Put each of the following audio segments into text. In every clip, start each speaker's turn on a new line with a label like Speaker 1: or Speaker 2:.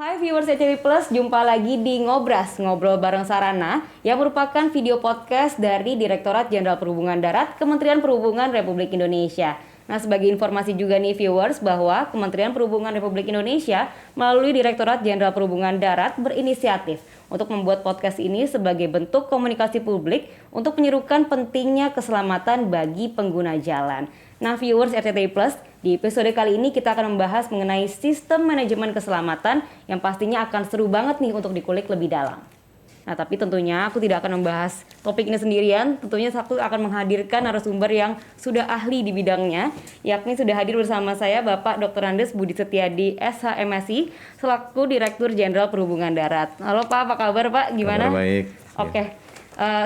Speaker 1: Hai viewers ECW Plus, jumpa lagi di Ngobras, Ngobrol Bareng Sarana, yang merupakan video podcast dari Direktorat Jenderal Perhubungan Darat, Kementerian Perhubungan Republik Indonesia. Nah, sebagai informasi juga nih viewers bahwa Kementerian Perhubungan Republik Indonesia melalui Direktorat Jenderal Perhubungan Darat berinisiatif untuk membuat podcast ini sebagai bentuk komunikasi publik untuk menyerukan pentingnya keselamatan bagi pengguna jalan. Nah, viewers RCTI Plus, di episode kali ini kita akan membahas mengenai sistem manajemen keselamatan yang pastinya akan seru banget nih untuk dikulik lebih dalam. Nah, tapi tentunya aku tidak akan membahas topik ini sendirian. Tentunya aku akan menghadirkan narasumber yang sudah ahli di bidangnya, yakni sudah hadir bersama saya Bapak Dr. Andes Budi Setiadi SHMSI selaku Direktur Jenderal Perhubungan Darat. Halo Pak, apa kabar Pak? Gimana?
Speaker 2: Kabar baik.
Speaker 1: Oke.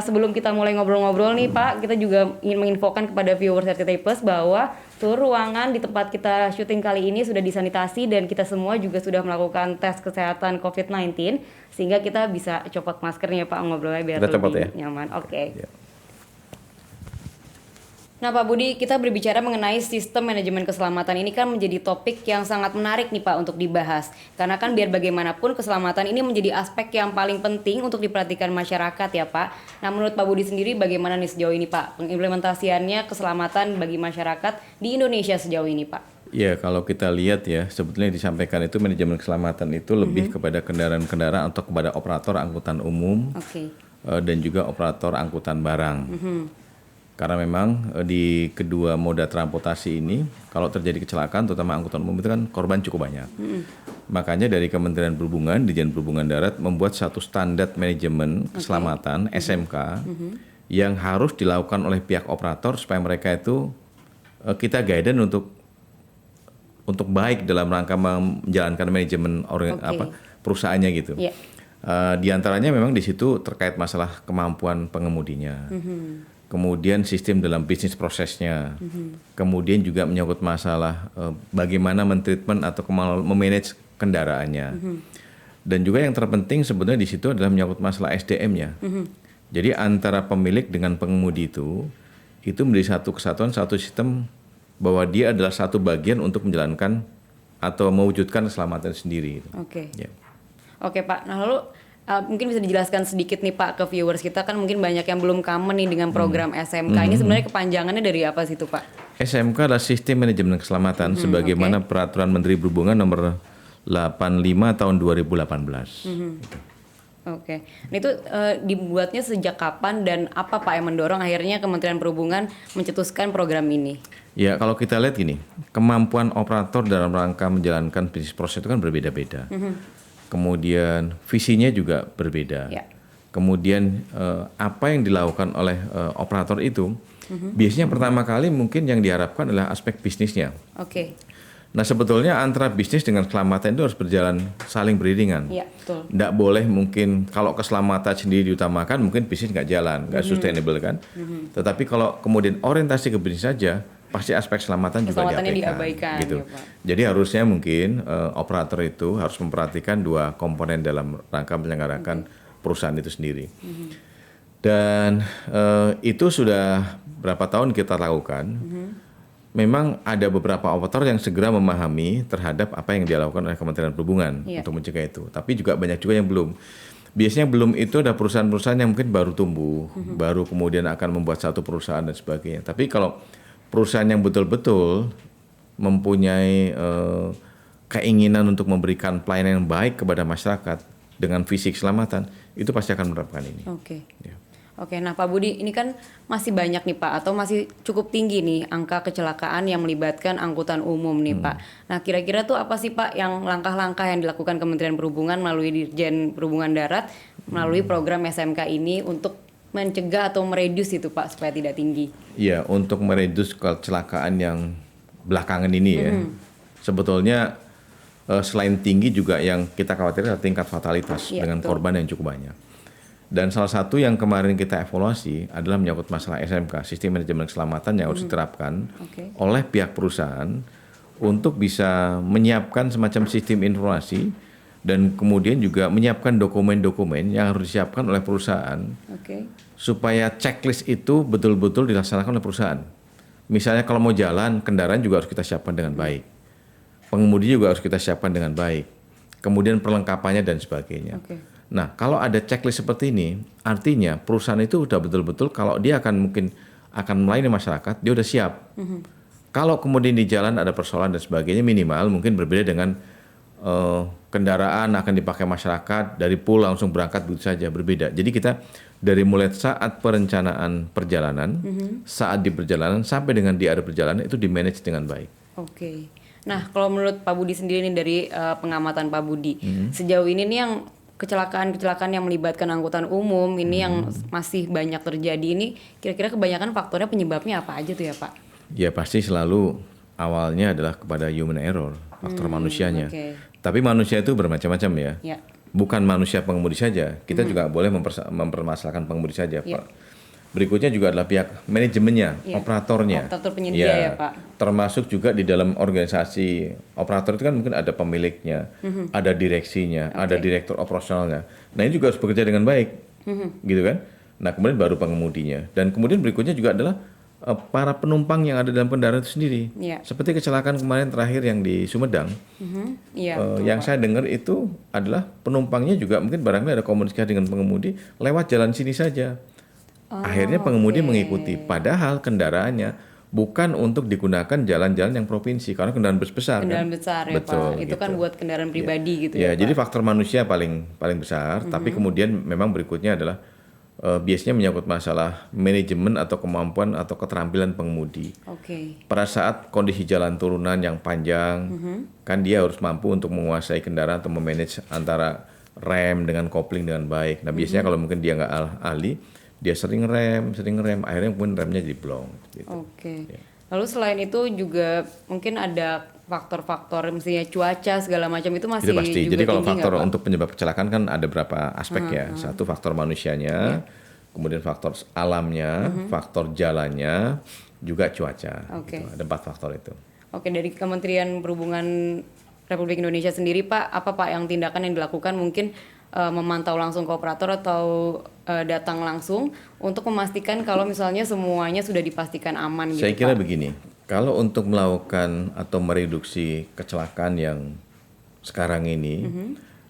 Speaker 1: Sebelum kita mulai ngobrol-ngobrol nih Pak, kita juga ingin menginfokan kepada viewers RCTI Plus bahwa seluruh ruangan di tempat kita syuting kali ini sudah disanitasi dan kita semua juga sudah melakukan tes kesehatan COVID-19 sehingga kita bisa copot maskernya Pak, ngobrolnya biar
Speaker 2: kita
Speaker 1: lebih nyaman. Oke.
Speaker 2: Ya.
Speaker 1: Nah Pak Budi, kita berbicara mengenai sistem manajemen keselamatan ini kan menjadi topik yang sangat menarik nih Pak untuk dibahas. Karena kan biar bagaimanapun keselamatan ini menjadi aspek yang paling penting untuk diperhatikan masyarakat ya Pak. Nah menurut Pak Budi sendiri bagaimana nih sejauh ini Pak pengimplementasiannya keselamatan bagi masyarakat di Indonesia sejauh ini Pak?
Speaker 2: Ya, kalau kita lihat ya, sebetulnya disampaikan itu manajemen keselamatan itu lebih kepada kendaraan-kendaraan atau kepada operator angkutan umum dan juga operator angkutan barang. Karena memang di kedua moda transportasi ini, kalau terjadi kecelakaan, terutama angkutan umum itu kan korban cukup banyak. Makanya dari Kementerian Perhubungan, Dirjen Perhubungan Darat membuat satu standar manajemen keselamatan (SMK) yang harus dilakukan oleh pihak operator supaya mereka itu kita guidance untuk baik dalam rangka menjalankan manajemen perusahaannya gitu.
Speaker 1: Yeah.
Speaker 2: Di antaranya memang di situ terkait masalah kemampuan pengemudinya. Kemudian sistem dalam bisnis prosesnya, kemudian juga menyangkut masalah bagaimana mentreatment atau memanage kendaraannya, dan juga yang terpenting sebenarnya di situ adalah menyangkut masalah SDM-nya. Jadi antara pemilik dengan pengemudi itu menjadi satu kesatuan, satu sistem bahwa dia adalah satu bagian untuk menjalankan atau mewujudkan keselamatan sendiri.
Speaker 1: Oke.
Speaker 2: Ya.
Speaker 1: Oke Pak, nah lalu mungkin bisa dijelaskan sedikit nih Pak ke viewers kita, kan mungkin banyak yang belum common nih dengan program SMK. Ini sebenarnya kepanjangannya dari apa sih itu Pak?
Speaker 2: SMK adalah Sistem Manajemen Keselamatan sebagaimana Peraturan Menteri Perhubungan nomor 85 tahun 2018.
Speaker 1: Oke. Nah itu dibuatnya sejak kapan dan apa Pak yang mendorong akhirnya Kementerian Perhubungan mencetuskan program ini?
Speaker 2: Ya, kalau kita lihat gini, kemampuan operator dalam rangka menjalankan bisnis proses itu kan berbeda-beda. Kemudian visinya juga berbeda.
Speaker 1: Ya.
Speaker 2: Kemudian apa yang dilakukan oleh operator itu, biasanya pertama kali mungkin yang diharapkan adalah aspek bisnisnya.
Speaker 1: Oke.
Speaker 2: Nah sebetulnya antara bisnis dengan keselamatan itu harus berjalan saling beriringan.
Speaker 1: Iya, betul.
Speaker 2: Nggak boleh mungkin kalau keselamatan sendiri diutamakan mungkin bisnis nggak jalan, nggak sustainable kan. Tetapi kalau kemudian orientasi ke bisnis saja, pasti aspek keselamatan juga diabaikan. Gitu.
Speaker 1: Ya, Pak.
Speaker 2: Jadi harusnya mungkin operator itu harus memperhatikan dua komponen dalam rangka menyelenggarakan perusahaan itu sendiri. Dan itu sudah berapa tahun kita lakukan. Memang ada beberapa operator yang segera memahami terhadap apa yang dilakukan oleh Kementerian Perhubungan untuk mencegah itu. Tapi juga banyak juga yang belum. Biasanya belum itu ada perusahaan-perusahaan yang mungkin baru tumbuh, baru kemudian akan membuat satu perusahaan dan sebagainya. Tapi kalau perusahaan yang betul-betul mempunyai keinginan untuk memberikan pelayanan yang baik kepada masyarakat dengan visi keselamatan, itu pasti akan menerapkan ini.
Speaker 1: Oke.
Speaker 2: Ya.
Speaker 1: Oke, nah Pak Budi, ini kan masih banyak nih Pak, atau masih cukup tinggi nih angka kecelakaan yang melibatkan angkutan umum nih Pak. Nah kira-kira tuh apa sih Pak yang langkah-langkah yang dilakukan Kementerian Perhubungan melalui Dirjen Perhubungan Darat, melalui program SMK ini untuk mencegah atau mereduce itu Pak supaya tidak tinggi?
Speaker 2: Iya, untuk mereduce kecelakaan yang belakangan ini ya, sebetulnya selain tinggi juga yang kita khawatir adalah tingkat fatalitas dengan korban yang cukup banyak. Dan salah satu yang kemarin kita evaluasi adalah menyangkut masalah SMK, Sistem Manajemen Keselamatan yang harus diterapkan oleh pihak perusahaan untuk bisa menyiapkan semacam sistem informasi dan kemudian juga menyiapkan dokumen-dokumen yang harus disiapkan oleh perusahaan supaya checklist itu betul-betul dilaksanakan oleh perusahaan. Misalnya kalau mau jalan, kendaraan juga harus kita siapkan dengan baik. Pengemudi juga harus kita siapkan dengan baik. kemudian perlengkapannya dan sebagainya.
Speaker 1: Oke.
Speaker 2: Nah, kalau ada checklist seperti ini, artinya perusahaan itu udah betul-betul kalau dia mungkin akan melayani masyarakat, dia udah siap. Kalau kemudian di jalan ada persoalan dan sebagainya, minimal mungkin berbeda dengan kendaraan akan dipakai masyarakat, dari pool langsung berangkat begitu saja, berbeda. Jadi kita dari mulai saat perencanaan perjalanan, saat di perjalanan sampai dengan di akhir perjalanan itu di-manage dengan baik.
Speaker 1: Oke. Nah, kalau menurut Pak Budi sendiri nih dari pengamatan Pak Budi, sejauh ini nih yang kecelakaan-kecelakaan yang melibatkan angkutan umum ini yang masih banyak terjadi ini, kira-kira kebanyakan faktornya penyebabnya apa aja tuh ya Pak?
Speaker 2: Ya pasti selalu awalnya adalah kepada human error, faktor manusianya.
Speaker 1: Oke.
Speaker 2: Tapi manusia itu bermacam-macam ya.
Speaker 1: Ya.
Speaker 2: Bukan manusia pengemudi saja, kita juga boleh mempermasalahkan pengemudi saja,
Speaker 1: Ya.
Speaker 2: Pak. Berikutnya juga adalah pihak manajemennya,
Speaker 1: Ya.
Speaker 2: operatornya.
Speaker 1: Operator penyedia ya, Pak.
Speaker 2: Termasuk juga di dalam organisasi operator itu kan mungkin ada pemiliknya, ada direksinya, ada direktur operasionalnya. Nah ini juga harus bekerja dengan baik, gitu kan? Nah kemudian baru pengemudinya. Dan kemudian berikutnya juga adalah para penumpang yang ada dalam kendaraan itu sendiri.
Speaker 1: Ya.
Speaker 2: Seperti kecelakaan kemarin terakhir yang di Sumedang.
Speaker 1: Iya.
Speaker 2: Yang saya dengar itu adalah penumpangnya juga mungkin barangkali ada komunikasi dengan pengemudi lewat jalan sini saja. Akhirnya pengemudi mengikuti, padahal kendaraannya bukan untuk digunakan jalan-jalan yang provinsi karena kendaraan bus besar.
Speaker 1: Kendaraan
Speaker 2: kan?
Speaker 1: besar ya
Speaker 2: Betul,
Speaker 1: Pak. Itu kan
Speaker 2: gitu.
Speaker 1: buat kendaraan pribadi gitu
Speaker 2: Ya,
Speaker 1: ya
Speaker 2: jadi
Speaker 1: Pak.
Speaker 2: faktor manusia paling besar, tapi kemudian memang berikutnya adalah biasanya menyangkut masalah manajemen atau kemampuan atau keterampilan pengemudi.
Speaker 1: Oke.
Speaker 2: Pada saat kondisi jalan turunan yang panjang, kan dia harus mampu untuk menguasai kendaraan atau memanage antara rem dengan kopling dengan baik. Nah biasanya kalau mungkin dia nggak ahli, dia sering rem, akhirnya mungkin remnya jadi blong. Gitu.
Speaker 1: Oke. Lalu selain itu juga mungkin ada faktor-faktor misalnya cuaca segala macam itu masih
Speaker 2: Itu pasti.
Speaker 1: juga
Speaker 2: Jadi kalau
Speaker 1: tinggi
Speaker 2: faktor
Speaker 1: nggak, Pak?
Speaker 2: untuk penyebab kecelakaan kan ada berapa aspek ya. Satu faktor manusianya, kemudian faktor alamnya, faktor jalannya, juga cuaca.
Speaker 1: Oke.
Speaker 2: Gitu. Ada 4 faktor itu.
Speaker 1: Oke, dari Kementerian Perhubungan Republik Indonesia sendiri Pak, apa Pak yang tindakan yang dilakukan mungkin memantau langsung ke operator atau datang langsung untuk memastikan kalau misalnya semuanya sudah dipastikan aman gitu
Speaker 2: Saya kira
Speaker 1: Pak?
Speaker 2: begini, kalau untuk melakukan atau mereduksi kecelakaan yang sekarang ini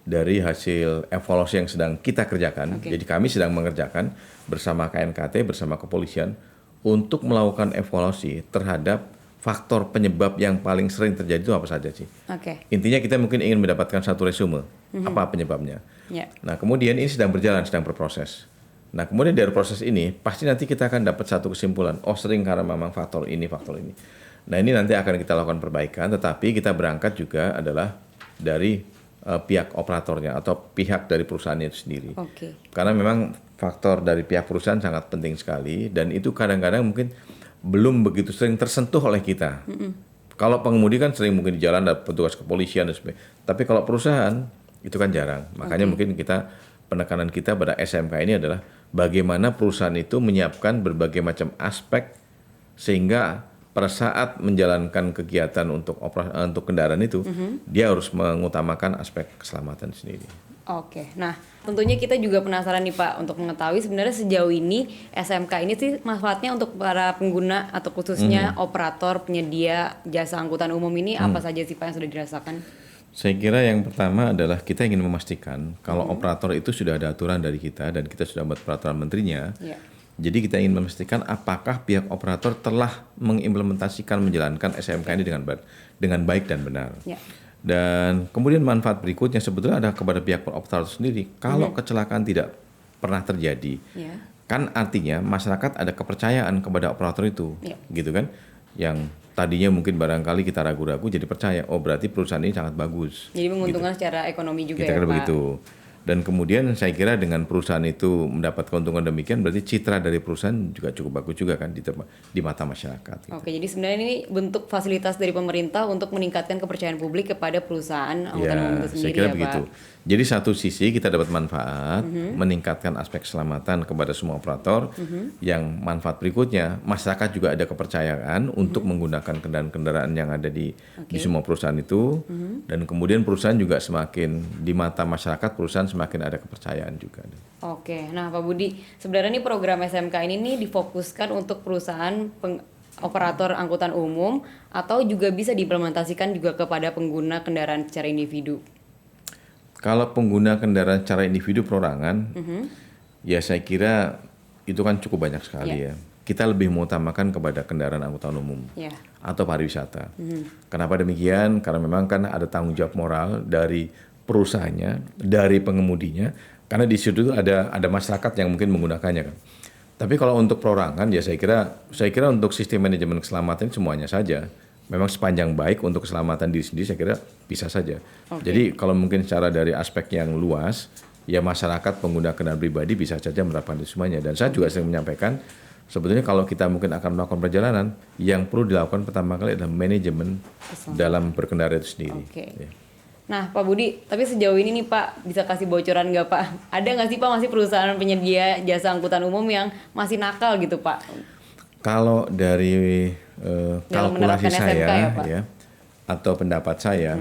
Speaker 2: dari hasil evaluasi yang sedang kita kerjakan, jadi kami sedang mengerjakan bersama KNKT, bersama kepolisian untuk melakukan evaluasi terhadap faktor penyebab yang paling sering terjadi itu apa saja sih.
Speaker 1: Oke.
Speaker 2: Intinya kita mungkin ingin mendapatkan satu resume, apa penyebabnya.
Speaker 1: Ya.
Speaker 2: Nah kemudian ini sedang berjalan, sedang berproses. Nah kemudian dari proses ini pasti nanti kita akan dapat satu kesimpulan. Oh sering karena memang faktor ini, faktor ini. Nah ini nanti akan kita lakukan perbaikan. Tetapi kita berangkat juga adalah dari pihak operatornya atau pihak dari perusahaannya itu sendiri.
Speaker 1: Oke.
Speaker 2: Karena memang faktor dari pihak perusahaan sangat penting sekali. Dan itu kadang-kadang mungkin belum begitu sering tersentuh oleh kita. Kalau pengemudi kan sering mungkin di jalan ada petugas kepolisian dan sebagainya. Tapi kalau perusahaan itu kan jarang. Makanya mungkin penekanan kita pada SMK ini adalah bagaimana perusahaan itu menyiapkan berbagai macam aspek sehingga pada saat menjalankan kegiatan untuk kendaraan itu dia harus mengutamakan aspek keselamatan sendiri.
Speaker 1: Oke, nah tentunya kita juga penasaran nih Pak untuk mengetahui sebenarnya sejauh ini SMK ini sih manfaatnya untuk para pengguna atau khususnya operator penyedia jasa angkutan umum ini apa saja sih Pak yang sudah dirasakan?
Speaker 2: Saya kira yang pertama adalah kita ingin memastikan kalau operator itu sudah ada aturan dari kita dan kita sudah buat peraturan menterinya.
Speaker 1: Ya.
Speaker 2: Jadi kita ingin memastikan apakah pihak operator telah mengimplementasikan menjalankan SMK ini dengan baik dan benar.
Speaker 1: Ya.
Speaker 2: Dan kemudian manfaat berikutnya sebetulnya ada kepada pihak operator sendiri. Kalau kecelakaan tidak pernah terjadi,
Speaker 1: Ya.
Speaker 2: kan artinya masyarakat ada kepercayaan kepada operator itu,
Speaker 1: Ya.
Speaker 2: gitu kan? Yang tadinya mungkin barangkali kita ragu-ragu jadi percaya, oh berarti perusahaan ini sangat bagus.
Speaker 1: Jadi menguntungkan secara ekonomi juga
Speaker 2: Kita
Speaker 1: ya
Speaker 2: kira
Speaker 1: Pak?
Speaker 2: begitu. Dan kemudian saya kira dengan perusahaan itu mendapat keuntungan demikian berarti citra dari perusahaan juga cukup bagus juga kan di mata masyarakat. Gitu.
Speaker 1: Oke, jadi sebenarnya ini bentuk fasilitas dari pemerintah untuk meningkatkan kepercayaan publik kepada perusahaan angkutan umum itu
Speaker 2: Ya,
Speaker 1: sendiri
Speaker 2: saya kira
Speaker 1: ya
Speaker 2: begitu.
Speaker 1: Pak?
Speaker 2: Jadi satu sisi kita dapat manfaat, meningkatkan aspek keselamatan kepada semua operator. Yang manfaat berikutnya, masyarakat juga ada kepercayaan untuk menggunakan kendaraan-kendaraan yang ada di semua perusahaan itu. Dan kemudian perusahaan juga semakin di mata masyarakat, perusahaan semakin ada kepercayaan juga.
Speaker 1: Oke, nah Pak Budi, sebenarnya nih program SMK ini nih difokuskan untuk perusahaan operator angkutan umum atau juga bisa diimplementasikan juga kepada pengguna kendaraan secara individu?
Speaker 2: Kalau pengguna kendaraan secara individu perorangan, ya saya kira itu kan cukup banyak sekali ya. Kita lebih mengutamakan kepada kendaraan angkutan umum atau pariwisata. Kenapa demikian? Karena memang kan ada tanggung jawab moral dari perusahaannya, dari pengemudinya. Karena di situ ada masyarakat yang mungkin menggunakannya kan. Tapi kalau untuk perorangan ya saya kira untuk sistem manajemen keselamatan semuanya saja. Memang sepanjang baik untuk keselamatan diri sendiri saya kira bisa saja. Jadi kalau mungkin secara dari aspek yang luas, ya masyarakat pengguna kendaraan pribadi bisa saja menerapkan itu semuanya. Dan saya juga sering menyampaikan, sebetulnya kalau kita mungkin akan melakukan perjalanan, yang perlu dilakukan pertama kali adalah manajemen dalam berkendara itu sendiri. Ya.
Speaker 1: Nah Pak Budi, tapi sejauh ini nih Pak, bisa kasih bocoran nggak Pak? Ada nggak sih Pak masih perusahaan penyedia jasa angkutan umum yang masih nakal gitu Pak?
Speaker 2: Kalau dari kalkulasi saya
Speaker 1: ya,
Speaker 2: atau pendapat saya,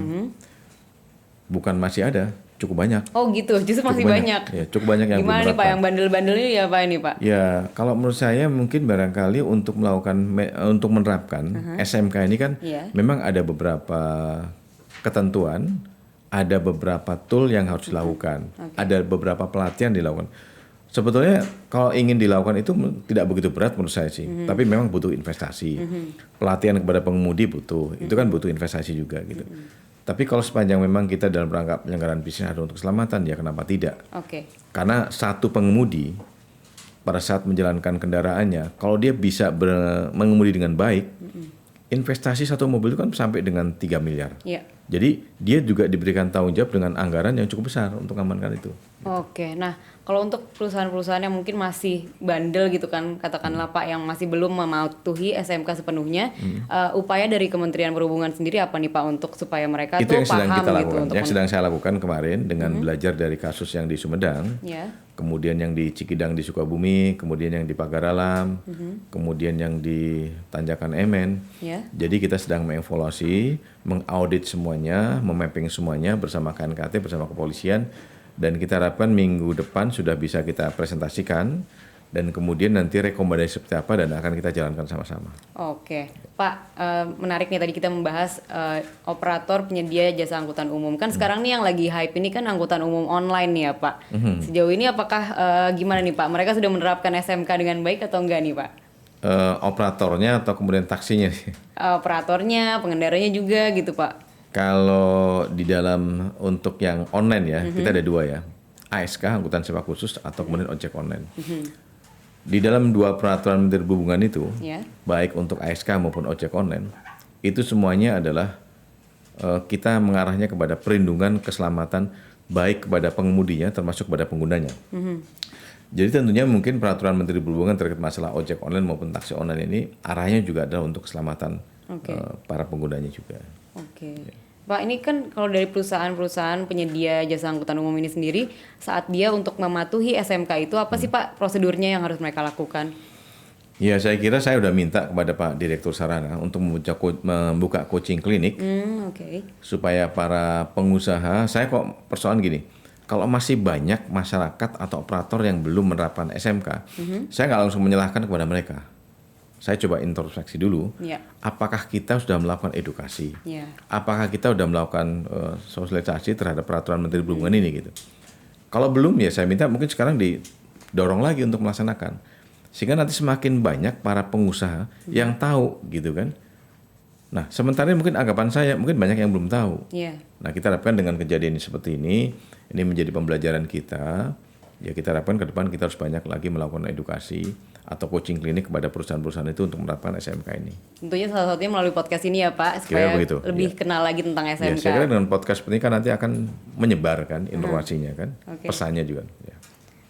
Speaker 2: bukan masih ada, cukup banyak.
Speaker 1: Oh gitu, justru masih banyak.
Speaker 2: Ya, cukup banyak yang
Speaker 1: gimana nih Pak, yang bandel-bandelnya ya Pak ini Pak?
Speaker 2: Ya, kalau menurut saya mungkin barangkali untuk menerapkan SMK ini kan memang ada beberapa ketentuan, ada beberapa tool yang harus dilakukan, ada beberapa pelatihan dilakukan. Sebetulnya kalau ingin dilakukan itu tidak begitu berat menurut saya sih, tapi memang butuh investasi. Pelatihan kepada pengemudi butuh, itu kan butuh investasi juga gitu. Tapi kalau sepanjang memang kita dalam rangka penyelenggaraan bisnis ada untuk keselamatan, ya kenapa tidak? Karena satu pengemudi pada saat menjalankan kendaraannya, kalau dia bisa mengemudi dengan baik, investasi satu mobil itu kan sampai dengan 3 miliar. Jadi dia juga diberikan tanggung jawab dengan anggaran yang cukup besar untuk mengamankan itu.
Speaker 1: Nah kalau untuk perusahaan-perusahaan yang mungkin masih bandel gitu kan, katakanlah Pak, yang masih belum mematuhi SMK sepenuhnya, upaya dari Kementerian Perhubungan sendiri apa nih Pak untuk supaya mereka
Speaker 2: itu
Speaker 1: tuh
Speaker 2: yang sedang
Speaker 1: paham
Speaker 2: kita lakukan,
Speaker 1: gitu?
Speaker 2: Yang sedang saya lakukan kemarin dengan belajar dari kasus yang di Sumedang, kemudian yang di Cikidang di Sukabumi, kemudian yang di Pagar Alam, kemudian yang di Tanjakan Emen. Jadi kita sedang mengevaluasi, mengaudit semuanya, memapping semuanya bersama KNKT, bersama kepolisian. Dan kita harapkan minggu depan sudah bisa kita presentasikan dan kemudian nanti rekomendasi seperti apa dan akan kita jalankan sama-sama.
Speaker 1: Pak, menarik nih tadi kita membahas operator penyedia jasa angkutan umum. Kan sekarang nih yang lagi hype ini kan angkutan umum online nih ya Pak. Sejauh ini apakah gimana nih Pak? Mereka sudah menerapkan SMK dengan baik atau enggak nih Pak?
Speaker 2: Operatornya atau kemudian taksinya?
Speaker 1: Operatornya, pengendaranya juga gitu Pak.
Speaker 2: Kalau di dalam untuk yang online ya, kita ada dua ya, ASK, angkutan sewa khusus, atau kemudian ojek online. Di dalam dua peraturan Menteri Perhubungan itu, baik untuk ASK maupun ojek online, itu semuanya adalah kita mengarahnya kepada perlindungan keselamatan baik kepada pengemudinya termasuk kepada penggunanya. Jadi tentunya mungkin peraturan Menteri Perhubungan terkait masalah ojek online maupun taksi online ini arahnya juga adalah untuk keselamatan para penggunanya juga.
Speaker 1: Pak, ini kan kalau dari perusahaan-perusahaan penyedia jasa angkutan umum ini sendiri, saat dia untuk mematuhi SMK itu apa sih Pak prosedurnya yang harus mereka lakukan?
Speaker 2: Ya saya kira saya udah minta kepada Pak Direktur Sarana untuk membuka coaching klinik supaya para pengusaha, saya kok persoalan gini, kalau masih banyak masyarakat atau operator yang belum menerapkan SMK, saya nggak langsung menyalahkan kepada mereka. Saya coba introspeksi dulu, apakah kita sudah melakukan edukasi, apakah kita sudah melakukan sosialisasi terhadap peraturan Menteri Perhubungan ini gitu. Kalau belum ya saya minta mungkin sekarang didorong lagi untuk melaksanakan, sehingga nanti semakin banyak para pengusaha yang tahu gitu kan. Nah sementara mungkin anggapan saya mungkin banyak yang belum tahu. Nah kita harapkan dengan kejadian seperti ini menjadi pembelajaran kita. Ya kita harapkan ke depan kita harus banyak lagi melakukan edukasi atau coaching klinik kepada perusahaan-perusahaan itu untuk menerapkan SMK ini.
Speaker 1: Tentunya salah satunya melalui podcast ini ya Pak, supaya lebih kenal lagi tentang SMK.
Speaker 2: Saya kira dengan podcast seperti ini kan nanti akan menyebarkan informasinya kan, pesannya juga.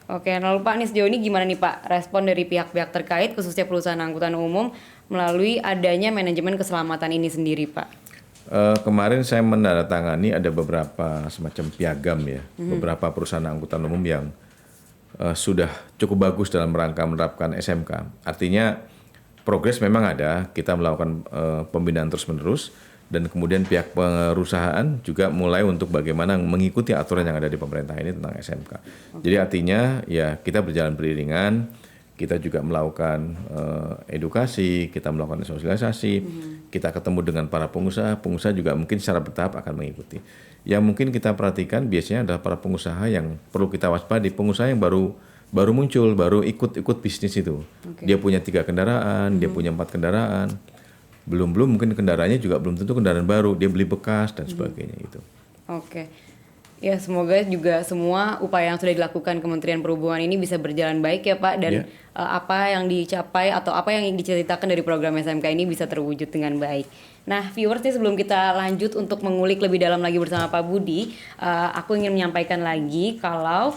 Speaker 1: Lalu Pak, nih sejauh ini gimana nih Pak respon dari pihak-pihak terkait khususnya perusahaan angkutan umum melalui adanya manajemen keselamatan ini sendiri Pak?
Speaker 2: Kemarin saya menandatangani ada beberapa semacam piagam ya, beberapa perusahaan angkutan umum yang sudah cukup bagus dalam rangka menerapkan SMK. Artinya progres memang ada, kita melakukan pembinaan terus-menerus dan kemudian pihak perusahaan juga mulai untuk bagaimana mengikuti aturan yang ada di pemerintah ini tentang SMK. Jadi artinya ya kita berjalan beriringan, kita juga melakukan edukasi, kita melakukan sosialisasi, kita ketemu dengan para pengusaha juga mungkin secara bertahap akan mengikuti. Yang mungkin kita perhatikan biasanya adalah para pengusaha yang perlu kita waspadai, pengusaha yang baru muncul, baru ikut bisnis itu. Dia punya 3 kendaraan, dia punya 4 kendaraan, belum mungkin kendaraannya juga belum tentu kendaraan baru, dia beli bekas dan sebagainya gitu.
Speaker 1: Oke. Ya, semoga juga semua upaya yang sudah dilakukan Kementerian Perhubungan ini bisa berjalan baik ya Pak, dan apa yang dicapai atau apa yang diceritakan dari program SMK ini bisa terwujud dengan baik. Nah, viewers nih, sebelum kita lanjut untuk mengulik lebih dalam lagi bersama Pak Budi, aku ingin menyampaikan lagi kalau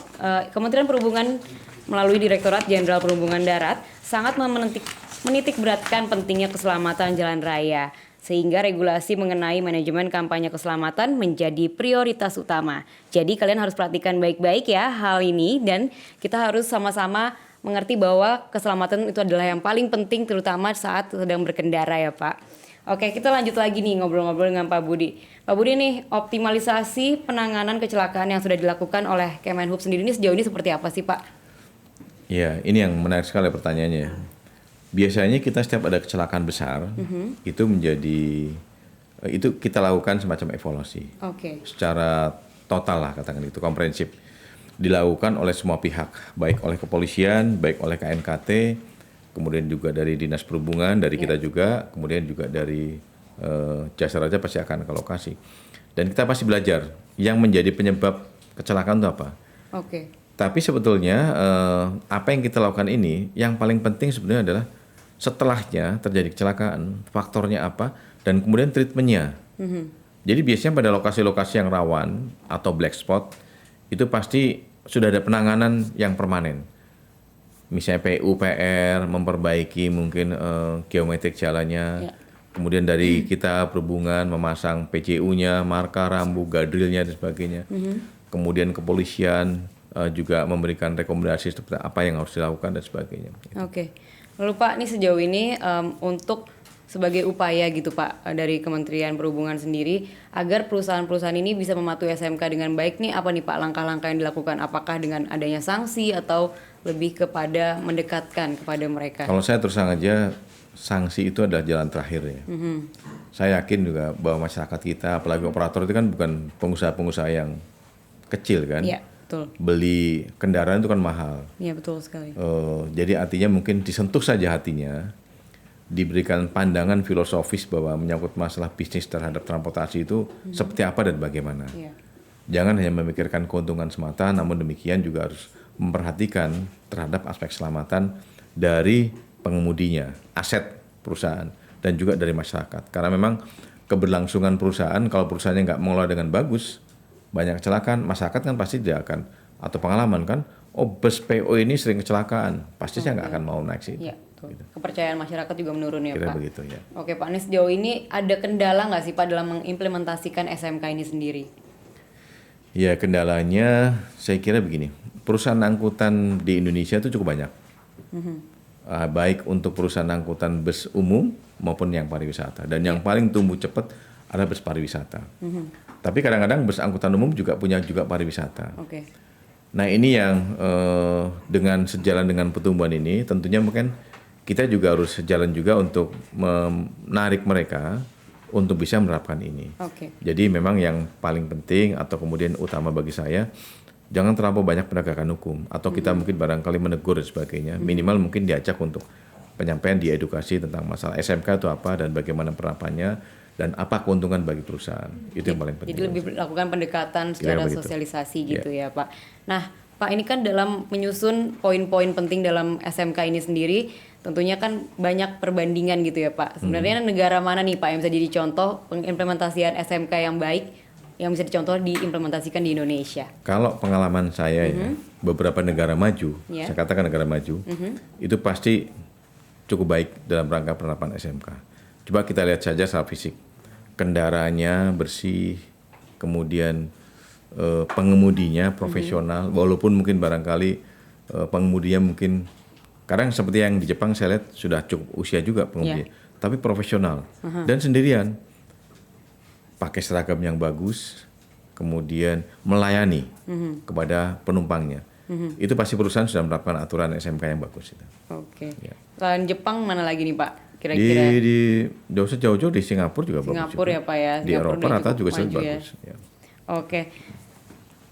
Speaker 1: Kementerian Perhubungan melalui Direktorat Jenderal Perhubungan Darat sangat menitik beratkan pentingnya keselamatan jalan raya, sehingga regulasi mengenai manajemen kampanye keselamatan menjadi prioritas utama. Jadi kalian harus perhatikan baik-baik ya hal ini, dan kita harus sama-sama mengerti bahwa keselamatan itu adalah yang paling penting, terutama saat sedang berkendara ya Pak. Oke, kita lanjut lagi nih ngobrol-ngobrol dengan Pak Budi. Pak Budi nih, optimalisasi penanganan kecelakaan yang sudah dilakukan oleh Kemenhub sendiri ini sejauh ini seperti apa sih Pak?
Speaker 2: Ya, ini yang menarik sekali pertanyaannya. Biasanya kita setiap ada kecelakaan besar, itu kita lakukan semacam evaluasi. Secara total lah, katakan itu komprehensif. Dilakukan oleh semua pihak, baik oleh kepolisian, baik oleh KNKT, kemudian juga dari Dinas Perhubungan, dari kita juga, kemudian juga dari Jasa Raja pasti akan ke lokasi. Dan kita pasti belajar yang menjadi penyebab kecelakaan itu apa. Tapi sebetulnya apa yang kita lakukan ini, yang paling penting sebenarnya adalah setelahnya terjadi kecelakaan, faktornya apa, dan kemudian treatmentnya. Jadi biasanya pada lokasi-lokasi yang rawan atau black spot, itu pasti sudah ada penanganan yang permanen. Misalnya PUPR, memperbaiki mungkin geometrik jalannya, kemudian dari kita perhubungan memasang PCU-nya, marka rambu, guardrailnya, dan sebagainya. Kemudian kepolisian juga memberikan rekomendasi seperti apa yang harus dilakukan dan sebagainya.
Speaker 1: Lalu Pak, ini sejauh ini untuk sebagai upaya gitu Pak dari Kementerian Perhubungan sendiri agar perusahaan-perusahaan ini bisa mematuhi SMK dengan baik nih, apa nih Pak langkah-langkah yang dilakukan? Apakah dengan adanya sanksi atau lebih kepada mendekatkan kepada mereka?
Speaker 2: Kalau saya terus terang aja, sanksi itu adalah jalan terakhir ya. Saya yakin juga bahwa masyarakat kita, apalagi operator itu kan bukan pengusaha-pengusaha yang kecil kan. Beli kendaraan itu kan mahal.
Speaker 1: Iya, betul sekali.
Speaker 2: Jadi artinya mungkin disentuh saja hatinya, diberikan pandangan filosofis bahwa menyangkut masalah bisnis terhadap transportasi itu seperti apa dan bagaimana. Jangan hanya memikirkan keuntungan semata, namun demikian juga harus memperhatikan terhadap aspek keselamatan dari pengemudinya, aset perusahaan, dan juga dari masyarakat. Karena memang keberlangsungan perusahaan, kalau perusahaannya nggak mengelola dengan bagus, banyak kecelakaan, masyarakat kan pasti tidak akan, atau pengalaman kan, bus PO ini sering kecelakaan, pasti saya nggak akan mau naik sih.
Speaker 1: Gitu. Kepercayaan masyarakat juga menurun ya Pak.
Speaker 2: Begitu, ya.
Speaker 1: Oke Pak, ini sejauh ini ada kendala nggak sih Pak dalam mengimplementasikan SMK ini sendiri?
Speaker 2: Ya, kendalanya saya kira begini, perusahaan angkutan di Indonesia itu cukup banyak, baik untuk perusahaan angkutan bus umum maupun yang pariwisata, dan yang paling tumbuh cepat adalah bus pariwisata. Tapi kadang-kadang bus angkutan umum juga punya pariwisata. Nah, ini yang dengan sejalan dengan pertumbuhan ini, tentunya mungkin kita juga harus sejalan juga untuk menarik mereka untuk bisa menerapkan ini. Jadi memang yang paling penting atau kemudian utama bagi saya, jangan terlalu banyak penegakan hukum, atau kita mungkin barangkali menegur dan sebagainya. Minimal mungkin diajak untuk penyampaian di edukasi tentang masalah SMK itu apa dan bagaimana penerapannya, dan apa keuntungan bagi perusahaan. Itu yang paling penting.
Speaker 1: Jadi lebih melakukan pendekatan secara sosialisasi gitu ya Pak. Nah Pak, ini kan dalam menyusun poin-poin penting dalam SMK ini sendiri, tentunya kan banyak perbandingan gitu ya Pak. Sebenarnya negara mana nih Pak yang bisa jadi contoh pengimplementasian SMK yang baik, yang bisa dicontoh diimplementasikan di Indonesia?
Speaker 2: Kalau pengalaman saya ya, beberapa negara maju, saya katakan negara maju, itu pasti cukup baik dalam rangka penerapan SMK. Coba kita lihat saja secara fisik, kendaraannya bersih, kemudian pengemudinya profesional, walaupun mungkin barangkali pengemudinya mungkin kadang seperti yang di Jepang saya lihat sudah cukup usia juga pengemudinya, tapi profesional dan sendirian, pakai seragam yang bagus, kemudian melayani kepada penumpangnya. itu pasti perusahaan sudah menerapkan aturan SMK yang bagus itu.
Speaker 1: Oke.
Speaker 2: Ya.
Speaker 1: Selain Jepang mana lagi nih Pak? Kira-kira
Speaker 2: Nggak usah jauh-jauh, di Singapura juga bagus.
Speaker 1: Singapura ya Pak ya.
Speaker 2: Di Eropa rata juga sudah bagus. Ya.
Speaker 1: Oke.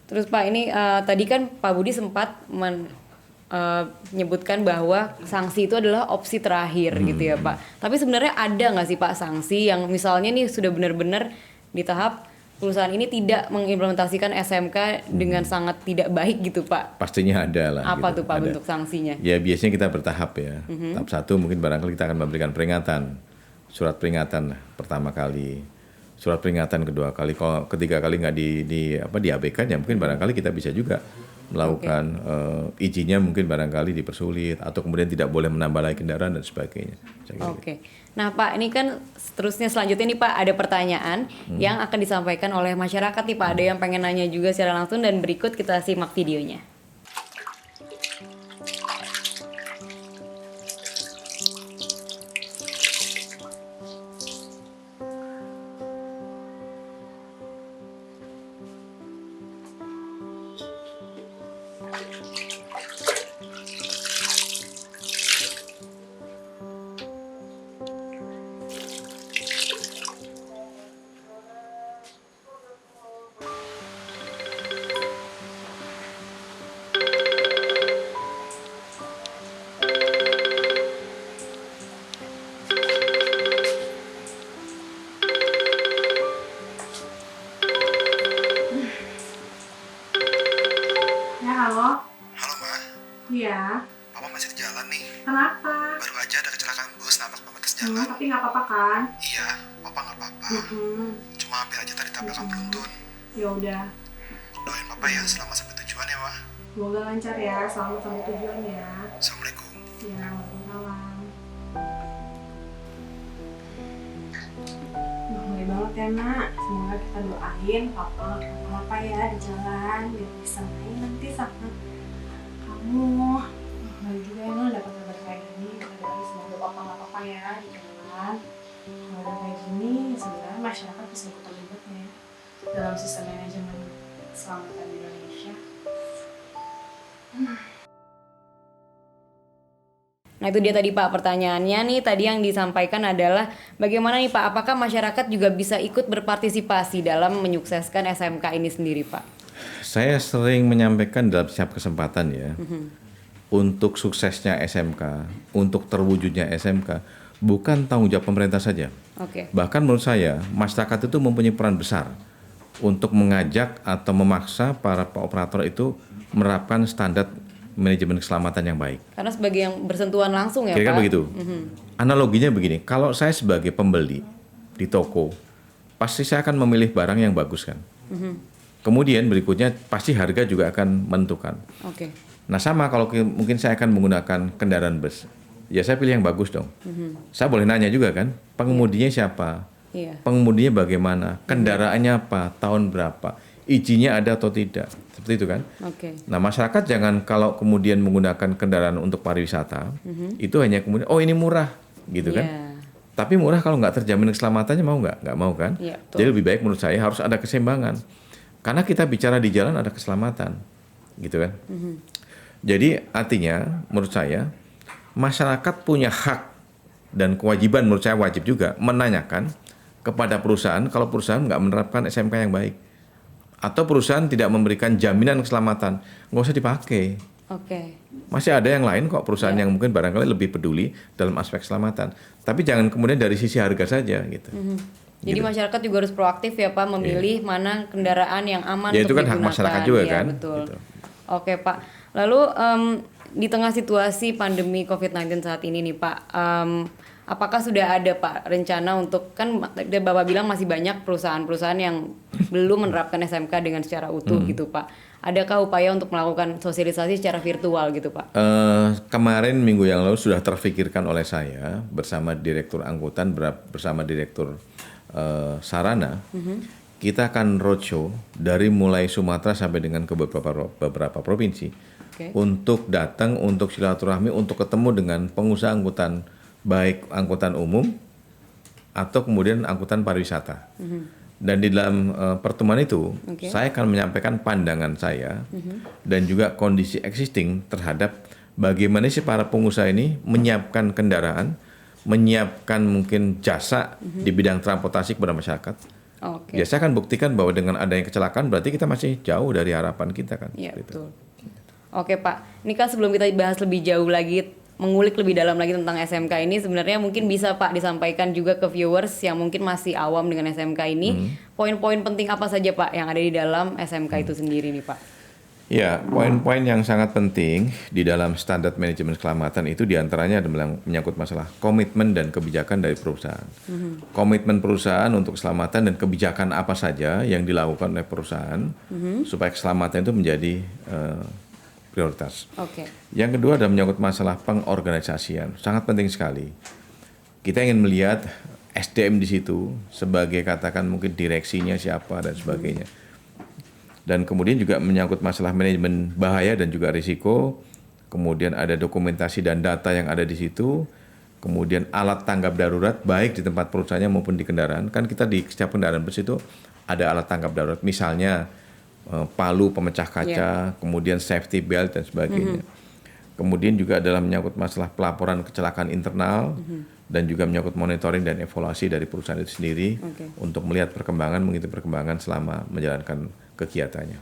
Speaker 1: Terus Pak ini tadi kan Pak Budi sempat menyebutkan bahwa sanksi itu adalah opsi terakhir gitu ya Pak. Tapi sebenarnya ada nggak sih Pak sanksi yang misalnya nih sudah benar-benar di tahap perusahaan ini tidak mengimplementasikan SMK dengan sangat tidak baik gitu Pak?
Speaker 2: Pastinya ada lah.
Speaker 1: Apa
Speaker 2: gitu.
Speaker 1: tuh Pak
Speaker 2: Ada.
Speaker 1: bentuk sanksinya?
Speaker 2: Ya biasanya kita bertahap ya. Tahap 1 mungkin barangkali kita akan memberikan peringatan, surat peringatan pertama kali, surat peringatan kedua kali, kalau ketiga kali nggak diabaikan ya mungkin barangkali kita bisa juga melakukan izinnya mungkin barangkali dipersulit atau kemudian tidak boleh menambah lagi kendaraan dan sebagainya.
Speaker 1: Oke. Nah Pak ini kan selanjutnya nih Pak ada pertanyaan yang akan disampaikan oleh masyarakat nih Pak. Ada yang pengen nanya juga secara langsung dan berikut kita simak videonya.
Speaker 3: Ya, halo.
Speaker 4: Halo Ma,
Speaker 3: Iya.
Speaker 4: Papa masih di jalan nih.
Speaker 3: Kenapa?
Speaker 4: Baru aja ada kecelakaan bus nabrak pembatas jalan.
Speaker 3: Tapi nggak apa-apa kan?
Speaker 4: Iya, Papa nggak apa-apa. Cuma hampir aja tadi tabrakan beruntun.
Speaker 3: Ya udah.
Speaker 4: Doain Papa ya selamat sampai tujuan ya Ma.
Speaker 3: Semoga lancar ya. Selamat sampai tujuan ya.
Speaker 4: Assalamualaikum.
Speaker 3: Ya, waalaikumsalam. Mulai banget ya nak. Semoga kita doain papa nggak kenapa-napa ya di jalan biar bisa main nanti sama kamu. Baik juga ya nak dapat kabar kayak gini. Kita doain semoga papa nggak apa-apa ya di jalan. Kalau ada kayak gini sebenarnya masyarakat bisa ikut terlibat ya dalam sistem manajemen keselamatan di Indonesia.
Speaker 1: Nah itu dia tadi Pak pertanyaannya nih tadi yang disampaikan adalah bagaimana nih Pak apakah masyarakat juga bisa ikut berpartisipasi dalam menyukseskan SMK ini sendiri Pak?
Speaker 2: Saya sering menyampaikan dalam setiap kesempatan ya, untuk suksesnya SMK, untuk terwujudnya SMK, bukan tanggung jawab pemerintah saja.
Speaker 1: Oke.
Speaker 2: Bahkan menurut saya, masyarakat itu mempunyai peran besar untuk mengajak atau memaksa para operator itu menerapkan standar manajemen keselamatan yang baik.
Speaker 1: Karena sebagai yang bersentuhan langsung ya
Speaker 2: Kira-kira
Speaker 1: Pak?
Speaker 2: begitu. Analoginya begini, kalau saya sebagai pembeli di toko, pasti saya akan memilih barang yang bagus kan. Kemudian berikutnya pasti harga juga akan menentukan.
Speaker 1: Oke.
Speaker 2: Nah sama kalau mungkin saya akan menggunakan kendaraan bus, ya saya pilih yang bagus dong. Saya boleh nanya juga kan, pengemudinya siapa,
Speaker 1: Iya.
Speaker 2: pengemudinya bagaimana, kendaraannya apa, tahun berapa, izinnya ada atau tidak, seperti itu kan.
Speaker 1: Oke.
Speaker 2: Nah masyarakat jangan kalau kemudian menggunakan kendaraan untuk pariwisata, itu hanya kemudian, oh ini murah, gitu kan.
Speaker 1: Iya.
Speaker 2: Tapi murah kalau nggak terjamin keselamatannya mau nggak? Nggak mau kan?
Speaker 1: Iya, betul.
Speaker 2: Jadi lebih baik menurut saya harus ada keseimbangan. Karena kita bicara di jalan ada keselamatan, gitu kan. Jadi artinya menurut saya masyarakat punya hak dan kewajiban menurut saya wajib juga menanyakan kepada perusahaan kalau perusahaan nggak menerapkan SMK yang baik. Atau perusahaan tidak memberikan jaminan keselamatan, nggak usah dipakai.
Speaker 1: Oke.
Speaker 2: Masih ada yang lain kok perusahaan yang mungkin barangkali lebih peduli dalam aspek keselamatan. Tapi jangan kemudian dari sisi harga saja gitu.
Speaker 1: Jadi masyarakat juga harus proaktif ya Pak memilih mana kendaraan yang aman
Speaker 2: Ya, itu
Speaker 1: untuk
Speaker 2: kan hak
Speaker 1: digunakan.
Speaker 2: masyarakat juga
Speaker 1: Ya,
Speaker 2: kan,
Speaker 1: betul.
Speaker 2: gitu.
Speaker 1: Oke Pak. Lalu di tengah situasi pandemi COVID-19 saat ini nih Pak, apakah sudah ada Pak rencana untuk kan Bapak bilang masih banyak perusahaan-perusahaan yang belum menerapkan SMK dengan secara utuh gitu Pak. Adakah upaya untuk melakukan sosialisasi secara virtual gitu Pak?
Speaker 2: Kemarin minggu yang lalu sudah terfikirkan oleh saya bersama direktur angkutan bersama direktur sarana. Kita akan roadshow dari mulai Sumatera sampai dengan ke beberapa provinsi untuk datang untuk silaturahmi untuk ketemu dengan pengusaha angkutan baik angkutan umum atau kemudian angkutan pariwisata. Dan di dalam pertemuan itu,
Speaker 1: Oke.
Speaker 2: saya akan menyampaikan pandangan saya dan juga kondisi existing terhadap bagaimana sih para pengusaha ini menyiapkan kendaraan, menyiapkan mungkin jasa di bidang transportasi kepada masyarakat.
Speaker 1: Oke.
Speaker 2: Ya, saya akan buktikan bahwa dengan adanya kecelakaan berarti kita masih jauh dari harapan kita kan.
Speaker 1: Iya,
Speaker 2: Seperti itu.
Speaker 1: betul. Oke Pak, ini kan sebelum kita bahas lebih jauh lagi, mengulik lebih dalam lagi tentang SMK ini, sebenarnya mungkin bisa Pak disampaikan juga ke viewers yang mungkin masih awam dengan SMK ini, poin-poin penting apa saja Pak yang ada di dalam SMK itu sendiri nih Pak?
Speaker 2: Ya, poin-poin yang sangat penting di dalam standar manajemen keselamatan itu diantaranya adalah menyangkut masalah komitmen dan kebijakan dari perusahaan. Komitmen perusahaan untuk keselamatan dan kebijakan apa saja yang dilakukan oleh perusahaan supaya keselamatan itu menjadi prioritas.
Speaker 1: Oke.
Speaker 2: Yang kedua adalah menyangkut masalah pengorganisasian, sangat penting sekali. Kita ingin melihat SDM di situ sebagai katakan mungkin direksinya siapa dan sebagainya. Dan kemudian juga menyangkut masalah manajemen bahaya dan juga risiko. Kemudian ada dokumentasi dan data yang ada di situ. Kemudian alat tanggap darurat baik di tempat perusahaannya maupun di kendaraan. Kan kita di setiap kendaraan bus itu ada alat tanggap darurat. Misalnya palu pemecah kaca, kemudian safety belt dan sebagainya. Kemudian juga adalah menyangkut masalah pelaporan kecelakaan internal dan juga menyangkut monitoring dan evaluasi dari perusahaan itu sendiri untuk melihat perkembangan, mengikuti perkembangan selama menjalankan kegiatannya.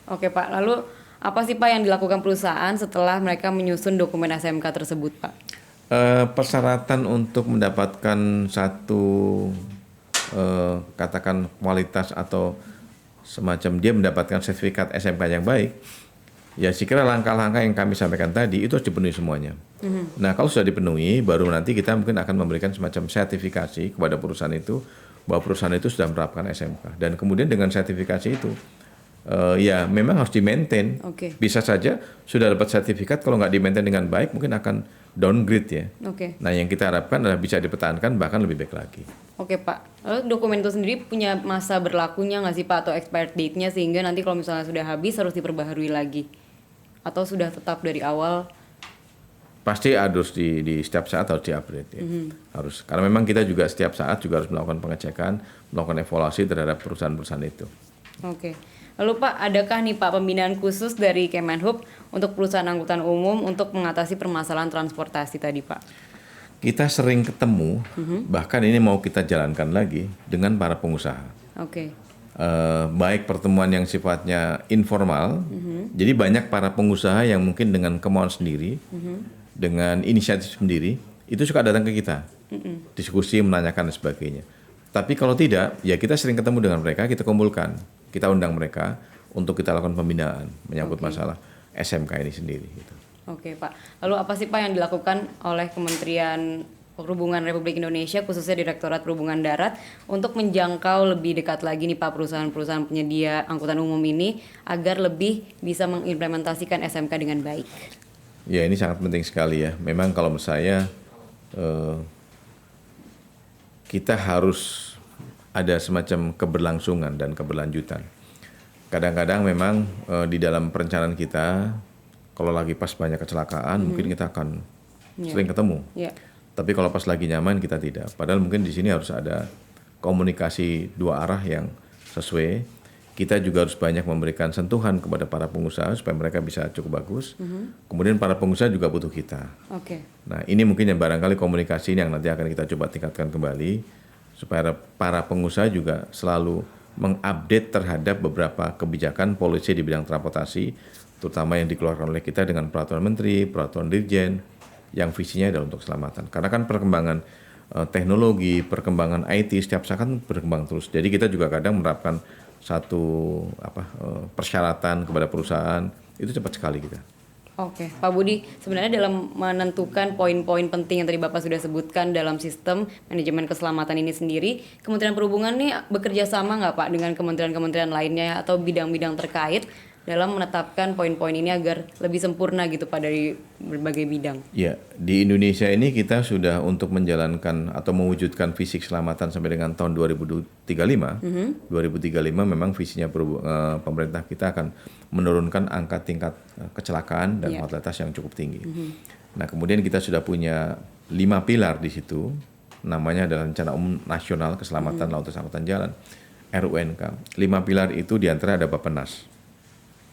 Speaker 1: Oke Pak, lalu apa sih Pak yang dilakukan perusahaan setelah mereka menyusun dokumen SMK tersebut Pak?
Speaker 2: Persyaratan untuk mendapatkan satu katakan kualitas atau semacam dia mendapatkan sertifikat SMK yang baik, ya sekira langkah-langkah yang kami sampaikan tadi itu harus dipenuhi semuanya. Nah, kalau sudah dipenuhi, baru nanti kita mungkin akan memberikan semacam sertifikasi kepada perusahaan itu bahwa perusahaan itu sudah menerapkan SMK. Dan kemudian dengan sertifikasi itu, ya memang harus di-maintain. Bisa saja sudah dapat sertifikat, kalau nggak di-maintain dengan baik, mungkin akan downgrade ya. Nah, yang kita harapkan adalah bisa dipertahankan bahkan lebih baik lagi.
Speaker 1: Oke Pak, lalu dokumen itu sendiri punya masa berlakunya nggak sih Pak, atau expired date-nya sehingga nanti kalau misalnya sudah habis harus diperbaharui lagi? Atau sudah tetap dari awal?
Speaker 2: Pasti harus di setiap saat harus di-upgrade ya. Harus, karena memang kita juga setiap saat juga harus melakukan pengecekan, melakukan evaluasi terhadap perusahaan-perusahaan itu.
Speaker 1: Oke. Lalu Pak, adakah nih Pak pembinaan khusus dari Kemenhub untuk perusahaan angkutan umum untuk mengatasi permasalahan transportasi tadi Pak?
Speaker 2: Kita sering ketemu, bahkan ini mau kita jalankan lagi dengan para pengusaha. Baik pertemuan yang sifatnya informal, jadi banyak para pengusaha yang mungkin dengan kemauan sendiri, dengan inisiatif sendiri, itu suka datang ke kita, diskusi, menanyakan dan sebagainya. Tapi kalau tidak, ya kita sering ketemu dengan mereka, kita kumpulkan, kita undang mereka untuk kita lakukan pembinaan menyangkut masalah SMK ini sendiri. Gitu.
Speaker 1: Oke Pak, lalu apa sih Pak yang dilakukan oleh Kementerian Perhubungan Republik Indonesia, khususnya Direktorat Perhubungan Darat, untuk menjangkau lebih dekat lagi nih Pak perusahaan-perusahaan penyedia angkutan umum ini agar lebih bisa mengimplementasikan SMK dengan baik?
Speaker 2: Ya, ini sangat penting sekali ya. Memang kalau menurut saya kita harus ada semacam keberlangsungan dan keberlanjutan. Kadang-kadang memang di dalam perencanaan kita, kalau lagi pas banyak kecelakaan, mungkin kita akan sering ketemu. Tapi kalau pas lagi nyaman, kita tidak. Padahal mungkin di sini harus ada komunikasi dua arah yang sesuai. Kita juga harus banyak memberikan sentuhan kepada para pengusaha supaya mereka bisa cukup bagus. Kemudian para pengusaha juga butuh kita. Nah, ini mungkin yang barangkali komunikasi ini yang nanti akan kita coba tingkatkan kembali supaya para pengusaha juga selalu mengupdate terhadap beberapa kebijakan polisi di bidang transportasi, terutama yang dikeluarkan oleh kita dengan peraturan menteri, peraturan dirjen, yang visinya adalah untuk keselamatan. Karena kan perkembangan teknologi, perkembangan IT setiap saat kan berkembang terus. Jadi kita juga kadang menerapkan satu persyaratan kepada perusahaan, itu cepat sekali kita.
Speaker 1: Oke, Pak Budi, sebenarnya dalam menentukan poin-poin penting yang tadi Bapak sudah sebutkan dalam sistem manajemen keselamatan ini sendiri, Kementerian Perhubungan nih bekerja sama nggak Pak dengan kementerian-kementerian lainnya atau bidang-bidang terkait dalam menetapkan poin-poin ini agar lebih sempurna gitu Pak dari berbagai bidang? Ya,
Speaker 2: di Indonesia ini kita sudah untuk menjalankan atau mewujudkan visi keselamatan sampai dengan tahun 2035. 2035 memang visinya pemerintah kita akan menurunkan angka tingkat kecelakaan dan fatalitas yang cukup tinggi. Nah, kemudian kita sudah punya 5 pilar di situ. namanya adalah Rencana Umum Nasional Keselamatan Lalu Lintas Angkutan Jalan, RUNK. 5 pilar itu diantara ada Bappenas,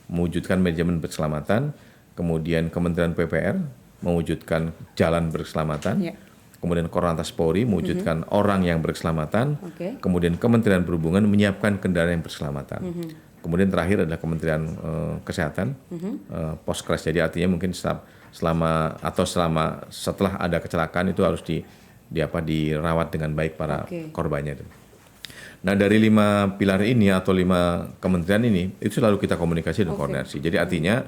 Speaker 2: mewujudkan manajemen berkeselamatan, kemudian Kementerian PPR mewujudkan jalan berkeselamatan,
Speaker 1: Ya.
Speaker 2: kemudian Korlantas Polri mewujudkan orang yang berkeselamatan,
Speaker 1: Oke.
Speaker 2: kemudian Kementerian Perhubungan menyiapkan kendaraan yang berkeselamatan. Kemudian terakhir adalah Kementerian Kesehatan, Poskes. Jadi artinya mungkin selama setelah ada kecelakaan itu harus dirawat dengan baik para
Speaker 1: Oke.
Speaker 2: korbannya itu. Nah, dari 5 pilar ini atau 5 kementerian ini itu selalu kita komunikasi dan koordinasi. Jadi artinya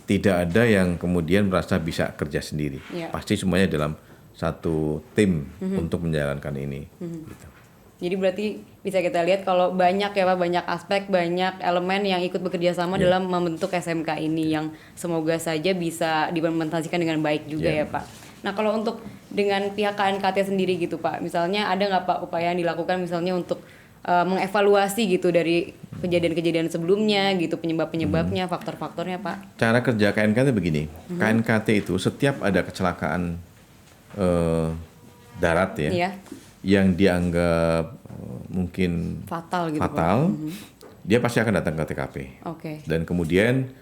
Speaker 2: tidak ada yang kemudian merasa bisa kerja sendiri.
Speaker 1: Ya.
Speaker 2: Pasti semuanya dalam satu tim untuk menjalankan ini. Gitu.
Speaker 1: Jadi berarti bisa kita lihat kalau banyak ya Pak, banyak aspek, banyak elemen yang ikut bekerja sama dalam membentuk SMK ini yang semoga saja bisa diimplementasikan dengan baik juga ya Pak. Nah kalau untuk dengan pihak KNKT sendiri gitu Pak, misalnya ada nggak Pak upaya yang dilakukan misalnya untuk mengevaluasi gitu dari kejadian-kejadian sebelumnya gitu, penyebab-penyebabnya, faktor-faktornya Pak?
Speaker 2: Cara kerja KNKT begini, KNKT itu setiap ada kecelakaan darat ya,
Speaker 1: Iya.
Speaker 2: yang dianggap mungkin
Speaker 1: Fatal gitu Pak.
Speaker 2: fatal, dia pasti akan datang ke TKP.
Speaker 1: Oke.
Speaker 2: Dan kemudian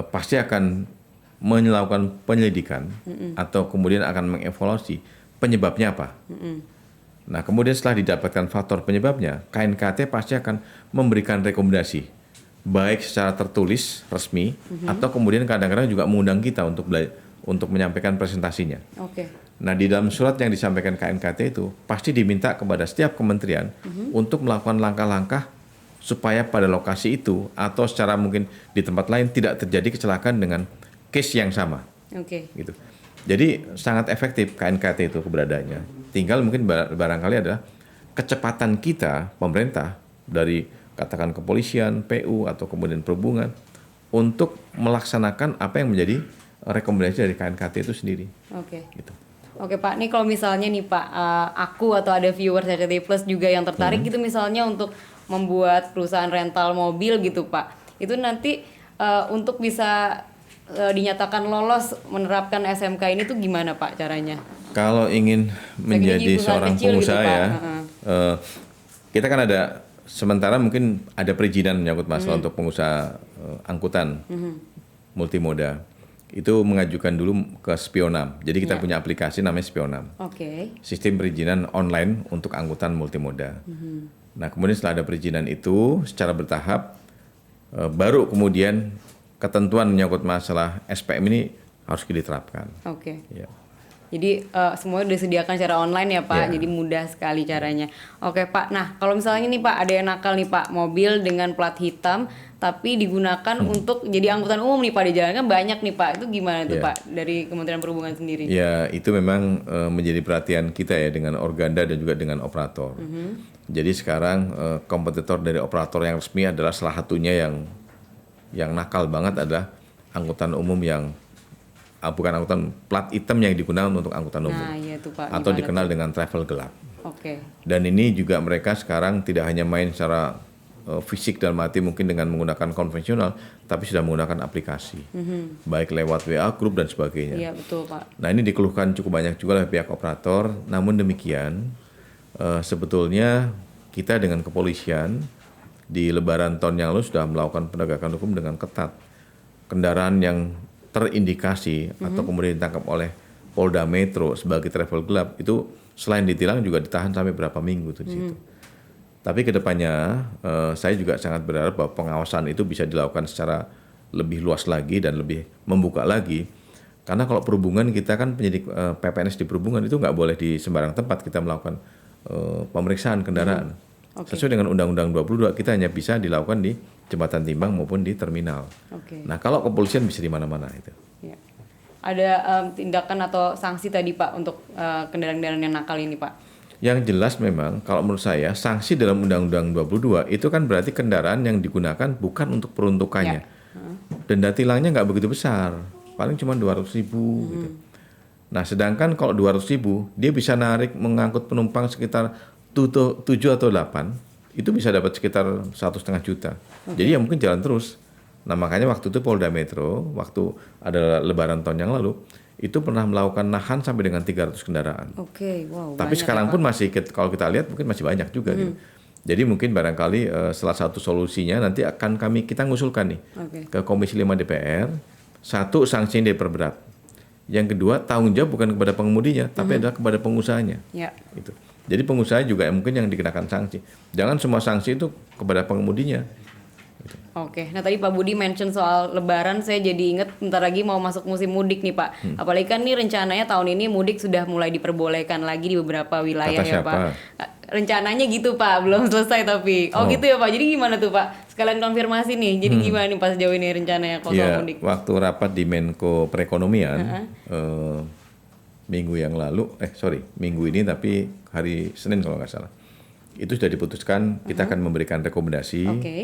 Speaker 2: pasti akan melakukan penyelidikan atau kemudian akan mengevaluasi penyebabnya apa. Nah, kemudian setelah didapatkan faktor penyebabnya, KNKT pasti akan memberikan rekomendasi, baik secara tertulis resmi atau kemudian kadang-kadang juga mengundang kita untuk menyampaikan presentasinya.
Speaker 1: Oke.
Speaker 2: Nah, di dalam surat yang disampaikan KNKT itu pasti diminta kepada setiap kementerian untuk melakukan langkah-langkah supaya pada lokasi itu atau secara mungkin di tempat lain tidak terjadi kecelakaan dengan case yang sama.
Speaker 1: Oke.
Speaker 2: Gitu. Jadi sangat efektif KNKT itu keberadaannya. Tinggal mungkin barangkali adalah kecepatan kita pemerintah dari katakan kepolisian, PU atau kemudian perhubungan untuk melaksanakan apa yang menjadi rekomendasi dari KNKT itu sendiri.
Speaker 1: Oke.
Speaker 2: Gitu.
Speaker 1: Oke Pak, nih kalau misalnya nih Pak, aku atau ada viewer RCTI Plus juga yang tertarik gitu misalnya untuk membuat perusahaan rental mobil gitu Pak, itu nanti untuk bisa dinyatakan lolos menerapkan SMK ini tuh gimana Pak caranya?
Speaker 2: Kalau ingin menjadi
Speaker 1: perusahaan
Speaker 2: seorang
Speaker 1: kecil gitu,
Speaker 2: pengusaha
Speaker 1: Pak.
Speaker 2: ya, kita kan ada sementara mungkin ada perizinan menyangkut masalah untuk pengusaha angkutan multimoda. Itu mengajukan dulu ke Spionam. Jadi kita punya aplikasi namanya Spionam.
Speaker 1: Oke.
Speaker 2: Sistem perizinan online untuk angkutan multimoda. Nah, kemudian setelah ada perizinan itu secara bertahap baru kemudian ketentuan menyangkut masalah SPM ini harus diterapkan.
Speaker 1: Oke.
Speaker 2: Ya.
Speaker 1: Jadi semuanya disediakan secara online ya Pak,
Speaker 2: Ya.
Speaker 1: jadi mudah sekali caranya. Oke Pak, nah kalau misalnya nih Pak ada yang nakal nih Pak, mobil dengan plat hitam tapi digunakan untuk jadi angkutan umum nih Pak di jalan kan banyak nih Pak, itu gimana tuh
Speaker 2: Ya.
Speaker 1: Pak dari Kementerian Perhubungan sendiri?
Speaker 2: Ya, itu memang menjadi perhatian kita ya dengan Organda dan juga dengan operator. Jadi sekarang kompetitor dari operator yang resmi adalah salah satunya yang nakal banget adalah angkutan umum yang bukan angkutan plat hitam yang digunakan untuk angkutan umum.
Speaker 1: Nah, iya tuh Pak.
Speaker 2: Atau
Speaker 1: gimana
Speaker 2: dikenal
Speaker 1: tuh?
Speaker 2: dengan travel gelap.
Speaker 1: Oke.
Speaker 2: Dan ini juga mereka sekarang tidak hanya main secara fisik dan mati mungkin dengan menggunakan konvensional, tapi sudah menggunakan aplikasi, baik lewat WA group dan sebagainya.
Speaker 1: Iya betul Pak.
Speaker 2: Nah, ini dikeluhkan cukup banyak juga oleh pihak operator. Namun demikian, sebetulnya kita dengan kepolisian di Lebaran tahun yang lalu sudah melakukan penegakan hukum dengan ketat. Kendaraan yang terindikasi atau kemudian ditangkap oleh Polda Metro sebagai travel gelap itu selain ditilang juga ditahan sampai berapa minggu tuh di situ. Tapi kedepannya saya juga sangat berharap bahwa pengawasan itu bisa dilakukan secara lebih luas lagi dan lebih membuka lagi. Karena kalau perhubungan kita kan penyidik PPNS di perhubungan itu nggak boleh di sembarang tempat kita melakukan pemeriksaan kendaraan.
Speaker 1: Oke.
Speaker 2: Sesuai dengan Undang-Undang 22 kita hanya bisa dilakukan di jembatan timbang maupun di terminal.
Speaker 1: Oke.
Speaker 2: Nah, kalau kepolisian bisa di mana-mana itu.
Speaker 1: Ya. Ada tindakan atau sanksi tadi Pak untuk kendaraan-kendaraan yang nakal ini Pak?
Speaker 2: Yang jelas memang kalau menurut saya sanksi dalam Undang-Undang 22 itu kan berarti kendaraan yang digunakan bukan untuk peruntukannya. Denda tilangnya nggak begitu besar, paling cuma 200.000 gitu. Nah, sedangkan kalau 200.000 dia bisa narik mengangkut penumpang sekitar 7 atau 8, itu bisa dapat sekitar 1,5 juta. Jadi ya mungkin jalan terus. Nah, makanya waktu itu Polda Metro waktu ada Lebaran tahun yang lalu itu pernah melakukan nahan sampai dengan 300 kendaraan.
Speaker 1: Oke, wow.
Speaker 2: Tapi
Speaker 1: banyak
Speaker 2: sekarang
Speaker 1: ya,
Speaker 2: pun
Speaker 1: Pak.
Speaker 2: masih, kalau kita lihat mungkin masih banyak juga gitu. Jadi mungkin barangkali salah satu solusinya nanti akan kita ngusulkan nih
Speaker 1: Oke.
Speaker 2: ke Komisi 5 DPR, satu sanksi yang diperberat. Yang kedua, tanggung jawab bukan kepada pengemudinya, tapi adalah kepada pengusahanya.
Speaker 1: Ya.
Speaker 2: Gitu. Jadi pengusaha juga mungkin yang dikenakan sanksi. Jangan semua sanksi itu kepada pengemudinya.
Speaker 1: Oke, nah tadi Pak Budi mention soal Lebaran, saya jadi inget bentar lagi mau masuk musim mudik nih Pak. Apalagi kan nih rencananya tahun ini mudik sudah mulai diperbolehkan lagi di beberapa wilayah
Speaker 2: Kata
Speaker 1: ya
Speaker 2: siapa?
Speaker 1: Pak. Rencananya gitu Pak, belum selesai tapi. Oh gitu ya Pak, jadi gimana tuh Pak? Sekalian konfirmasi nih, jadi gimana nih Pak sejauh ini rencananya kalau soal
Speaker 2: Ya,
Speaker 1: mudik?
Speaker 2: waktu rapat di Menko Perekonomian minggu yang lalu, minggu ini tapi hari Senin kalau nggak salah, itu sudah diputuskan kita akan memberikan rekomendasi
Speaker 1: Oke.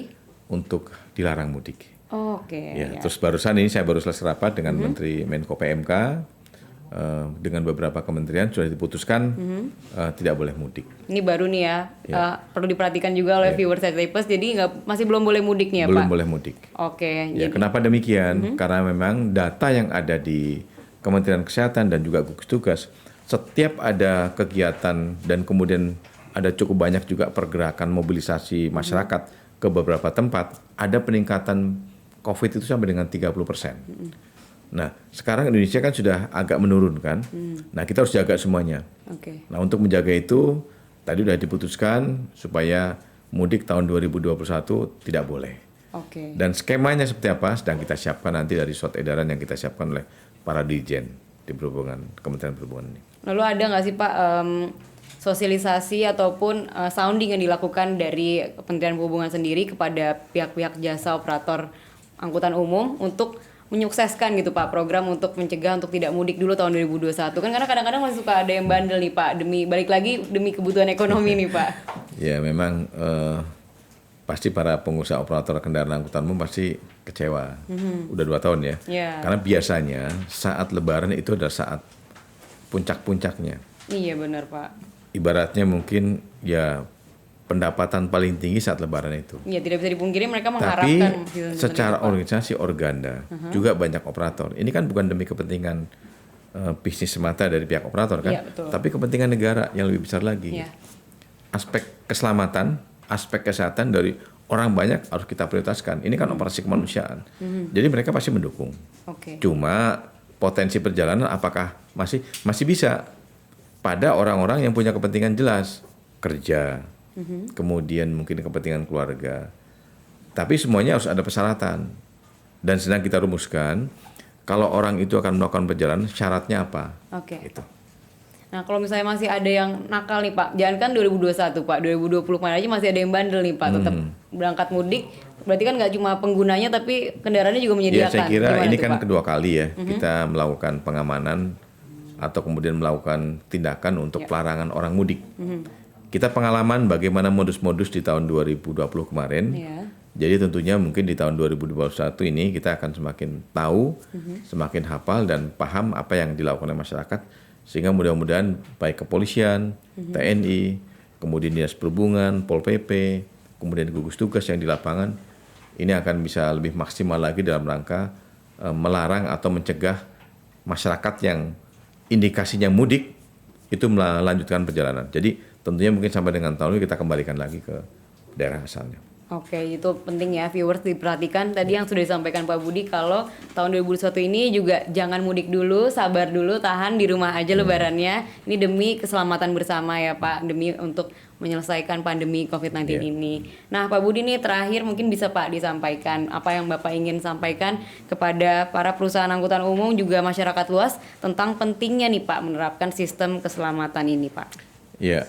Speaker 2: untuk dilarang mudik.
Speaker 1: Oke.
Speaker 2: Ya,
Speaker 1: Ya.
Speaker 2: terus barusan ini saya baru selesai rapat dengan Menteri Menko PMK dengan beberapa kementerian sudah diputuskan tidak boleh mudik.
Speaker 1: Ini baru nih ya, perlu diperhatikan juga oleh viewers Tapers, jadi masih belum boleh mudik nih ya
Speaker 2: Belum
Speaker 1: Pak?
Speaker 2: boleh mudik.
Speaker 1: Oke.
Speaker 2: Ya, kenapa demikian? Karena memang data yang ada di Kementerian Kesehatan dan juga gugus tugas, setiap ada kegiatan dan kemudian ada cukup banyak juga pergerakan mobilisasi masyarakat ke beberapa tempat, ada peningkatan COVID itu sampai dengan 30%. Nah, sekarang Indonesia kan sudah agak menurun kan. Nah, kita harus jaga semuanya.
Speaker 1: Oke.
Speaker 2: Nah, untuk menjaga itu, tadi sudah diputuskan supaya mudik tahun 2021 tidak boleh.
Speaker 1: Oke.
Speaker 2: Dan skemanya seperti apa sedang kita siapkan nanti dari surat edaran yang kita siapkan oleh para dirjen di Kementerian Perhubungan ini.
Speaker 1: Lalu ada nggak sih Pak sosialisasi ataupun sounding yang dilakukan dari Kementerian Perhubungan sendiri kepada pihak-pihak jasa operator angkutan umum untuk menyukseskan gitu Pak program untuk mencegah untuk tidak mudik dulu tahun 2021 kan, karena kadang-kadang masih suka ada yang bandel nih Pak, demi kebutuhan ekonomi nih Pak.
Speaker 2: Ya memang pasti para pengusaha operator kendaraan angkutan umum pasti kecewa. Udah 2 tahun ya.
Speaker 1: Yeah.
Speaker 2: Karena biasanya saat Lebaran itu adalah saat puncak-puncaknya.
Speaker 1: Iya benar Pak.
Speaker 2: Ibaratnya mungkin ya pendapatan paling tinggi saat Lebaran itu.
Speaker 1: Iya, tidak bisa dipungkiri mereka
Speaker 2: Tapi
Speaker 1: mengharapkan
Speaker 2: secara organisasi organda juga banyak operator. Ini kan bukan demi kepentingan bisnis semata dari pihak operator kan,
Speaker 1: Iya, betul.
Speaker 2: tapi kepentingan negara yang lebih besar lagi.
Speaker 1: Iya.
Speaker 2: Aspek keselamatan, aspek kesehatan dari orang banyak harus kita prioritaskan. Ini kan operasi kemanusiaan. Jadi mereka pasti mendukung.
Speaker 1: Oke.
Speaker 2: Cuma potensi perjalanan apakah masih bisa pada orang-orang yang punya kepentingan jelas, kerja, kemudian mungkin kepentingan keluarga. Tapi semuanya harus ada persyaratan. Dan sedang kita rumuskan, kalau orang itu akan melakukan perjalanan, syaratnya apa?
Speaker 1: Oke.
Speaker 2: Gitu.
Speaker 1: Nah, kalau misalnya masih ada yang nakal nih Pak, jangan kan 2021 Pak, 2020 kemarin aja masih ada yang bandel nih Pak, tetap berangkat mudik. Berarti kan nggak cuma penggunanya tapi kendaraannya juga
Speaker 2: Ya
Speaker 1: menyediakan.
Speaker 2: saya kira
Speaker 1: Gimana
Speaker 2: ini
Speaker 1: tuh,
Speaker 2: kan
Speaker 1: Pak?
Speaker 2: kedua kali ya kita melakukan pengamanan atau kemudian melakukan tindakan untuk pelarangan orang mudik. Kita pengalaman bagaimana modus-modus di tahun 2020 kemarin.
Speaker 1: Iya.
Speaker 2: Jadi tentunya mungkin di tahun 2021 ini kita akan semakin tahu, semakin hafal dan paham apa yang dilakukan oleh masyarakat. Sehingga mudah-mudahan baik kepolisian, TNI, kemudian Dinas Perhubungan, Pol PP, kemudian gugus tugas yang di lapangan, ini akan bisa lebih maksimal lagi dalam rangka melarang atau mencegah masyarakat yang indikasinya mudik itu melanjutkan perjalanan. Jadi tentunya mungkin sampai dengan tahun ini kita kembalikan lagi ke daerah asalnya.
Speaker 1: Oke, itu penting ya viewers diperhatikan tadi yang sudah disampaikan Pak Budi kalau tahun 2021 ini juga jangan mudik dulu, sabar dulu, tahan di rumah aja lebarannya. Ini demi keselamatan bersama ya Pak, demi untuk menyelesaikan pandemi COVID-19 ini. Nah Pak Budi nih terakhir mungkin bisa Pak disampaikan apa yang Bapak ingin sampaikan kepada para perusahaan angkutan umum juga masyarakat luas tentang pentingnya nih Pak menerapkan sistem keselamatan ini Pak.
Speaker 2: Ya,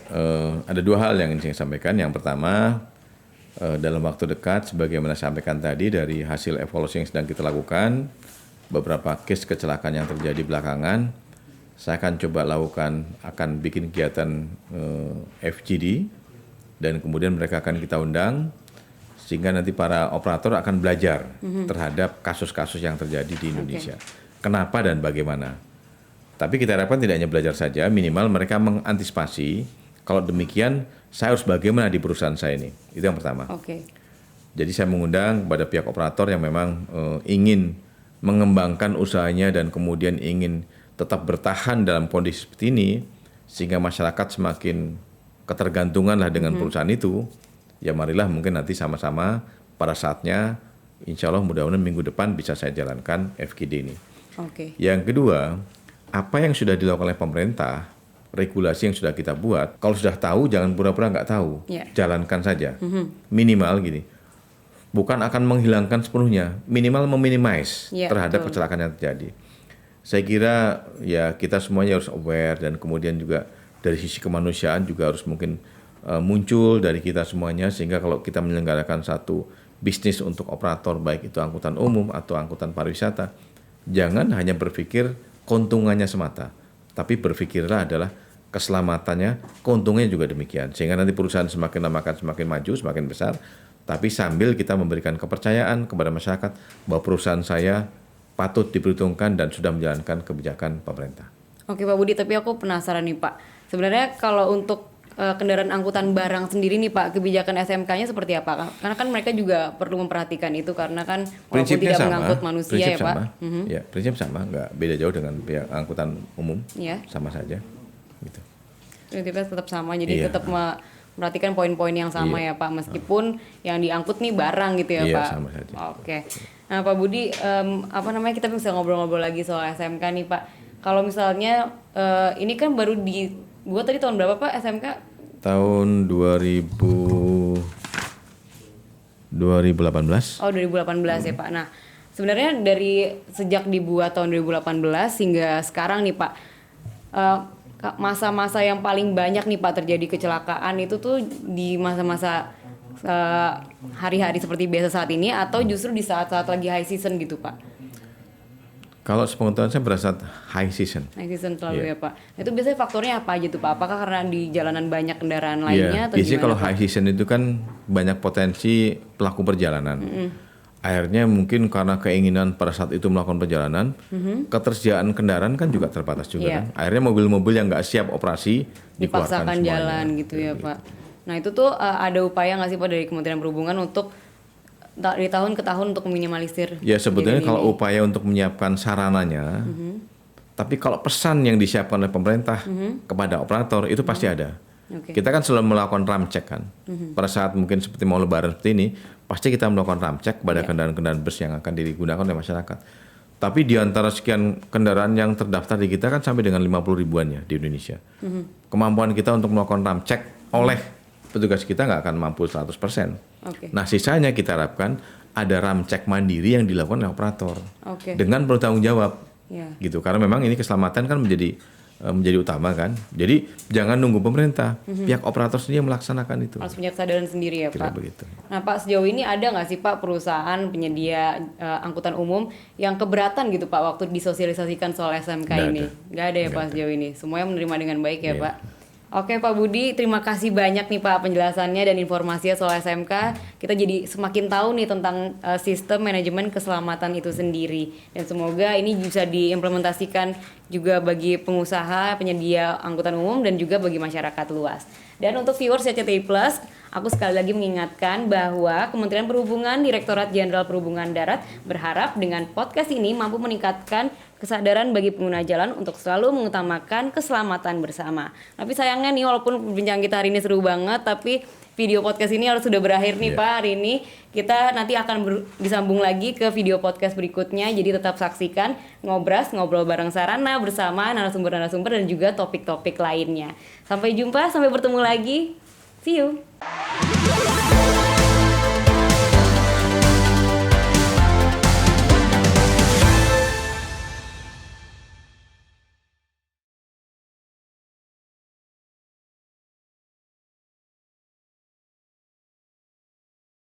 Speaker 2: ada 2 hal yang ingin saya sampaikan. Yang pertama, dalam waktu dekat, sebagaimana saya sampaikan tadi dari hasil evaluasi yang sedang kita lakukan, beberapa case kecelakaan yang terjadi belakangan, saya akan coba akan bikin kegiatan FGD, dan kemudian mereka akan kita undang, sehingga nanti para operator akan belajar terhadap kasus-kasus yang terjadi di Indonesia. Kenapa dan bagaimana. Tapi kita harapkan tidak hanya belajar saja, minimal mereka mengantisipasi, kalau demikian saya harus bagaimana di perusahaan saya ini. Itu yang pertama.
Speaker 1: Oke.
Speaker 2: Jadi saya mengundang kepada pihak operator yang memang ingin mengembangkan usahanya dan kemudian ingin tetap bertahan dalam kondisi seperti ini, sehingga masyarakat semakin ketergantungan lah dengan perusahaan itu, ya marilah mungkin nanti sama-sama pada saatnya, insya Allah mudah-mudahan minggu depan bisa saya jalankan FGD ini.
Speaker 1: Oke.
Speaker 2: Yang kedua, apa yang sudah dilakukan oleh pemerintah, regulasi yang sudah kita buat, kalau sudah tahu jangan pura-pura nggak tahu, jalankan saja. Minimal gini, bukan akan menghilangkan sepenuhnya, minimal meminimais terhadap kecelakaan yang terjadi. Saya kira ya kita semuanya harus aware, dan kemudian juga dari sisi kemanusiaan juga harus mungkin muncul dari kita semuanya, sehingga kalau kita menyelenggarakan satu bisnis untuk operator, baik itu angkutan umum atau angkutan pariwisata, jangan hanya berpikir keuntungannya semata, tapi berpikirlah adalah keselamatannya, keuntungannya juga demikian, sehingga nanti perusahaan semakin lama akan semakin maju, semakin besar, tapi sambil kita memberikan kepercayaan kepada masyarakat bahwa perusahaan saya patut diperhitungkan dan sudah menjalankan kebijakan pemerintah.
Speaker 1: Oke Pak Budi, tapi aku penasaran nih Pak. Sebenarnya kalau untuk kendaraan angkutan barang sendiri nih Pak, kebijakan SMK-nya seperti apa? Karena kan mereka juga perlu memperhatikan itu, karena kan walaupun tidak mengangkut manusia ya Pak.
Speaker 2: Ya, prinsip sama, nggak beda jauh dengan pihak angkutan umum, sama saja. Gitu.
Speaker 1: Prinsipnya tetap sama, jadi tetap memperhatikan poin-poin yang sama ya Pak, meskipun yang diangkut nih barang gitu ya Pak.
Speaker 2: Sama saja.
Speaker 1: Oke. Nah Pak Budi, kita bisa ngobrol-ngobrol lagi soal SMK nih Pak. Kalau misalnya ini kan baru dibuat tadi tahun berapa Pak SMK?
Speaker 2: Tahun 2018.
Speaker 1: Oh 2018 ya Pak. Nah sebenarnya dari sejak dibuat tahun 2018 hingga sekarang nih Pak, masa-masa yang paling banyak nih Pak terjadi kecelakaan itu tuh di masa-masa hari-hari seperti biasa saat ini, atau justru di saat-saat lagi high season gitu Pak?
Speaker 2: Kalau sepengetahuan saya berasa high season.
Speaker 1: High season selalu ya Pak. Itu biasanya faktornya apa aja tuh Pak? Apakah karena di jalanan banyak kendaraan lainnya atau
Speaker 2: biasanya
Speaker 1: gimana,
Speaker 2: kalau
Speaker 1: Pak?
Speaker 2: high season itu kan banyak potensi pelaku perjalanan. Akhirnya mungkin karena keinginan pada saat itu melakukan perjalanan, ketersediaan kendaraan kan juga terbatas juga kan. Akhirnya mobil-mobil yang nggak siap operasi
Speaker 1: dipaksakan jalan gitu ya Pak. Nah itu tuh ada upaya nggak sih Pak dari Kementerian Perhubungan untuk dari tahun ke tahun untuk meminimalisir?
Speaker 2: Ya sebetulnya kalau upaya untuk menyiapkan sarananya, tapi kalau pesan yang disiapkan oleh pemerintah kepada operator itu pasti ada. Kita kan selalu melakukan ram check kan. Pada saat mungkin seperti mau lebaran seperti ini, pasti kita melakukan ram check kepada kendaraan-kendaraan bus yang akan digunakan oleh masyarakat. Tapi di antara sekian kendaraan yang terdaftar di kita kan sampai dengan 50 ribuannya di Indonesia. Kemampuan kita untuk melakukan ram check oleh petugas kita nggak akan mampu 100%. Nah sisanya kita harapkan ada ram cek mandiri yang dilakukan oleh operator dengan bertanggung jawab, gitu. Karena memang ini keselamatan kan menjadi utama kan. Jadi jangan nunggu pemerintah, pihak operator sendiri yang melaksanakan itu.
Speaker 1: Harus punya kesadaran sendiri ya
Speaker 2: Kira
Speaker 1: Pak.
Speaker 2: Begitu.
Speaker 1: Nah Pak, sejauh ini ada nggak sih Pak perusahaan penyedia angkutan umum yang keberatan gitu Pak waktu disosialisasikan soal SMK ini? Nggak ada ya Pak sejauh ini. Semuanya menerima dengan baik ya Pak. Oke Pak Budi, terima kasih banyak nih Pak penjelasannya dan informasinya soal SMK. Kita jadi semakin tahu nih tentang sistem manajemen keselamatan itu sendiri. Dan semoga ini bisa diimplementasikan juga bagi pengusaha, penyedia angkutan umum, dan juga bagi masyarakat luas. Dan untuk viewers CCTV Plus, aku sekali lagi mengingatkan bahwa Kementerian Perhubungan, Direktorat Jenderal Perhubungan Darat berharap dengan podcast ini mampu meningkatkan kesadaran bagi pengguna jalan untuk selalu mengutamakan keselamatan bersama. Tapi sayangnya nih, walaupun perbincangan kita hari ini seru banget, tapi video podcast ini harus sudah berakhir nih Pak hari ini. Kita nanti akan disambung lagi ke video podcast berikutnya. Jadi tetap saksikan Ngobras, Ngobrol Bareng Sarana bersama narasumber-narasumber dan juga topik-topik lainnya. Sampai jumpa, sampai bertemu lagi. See you.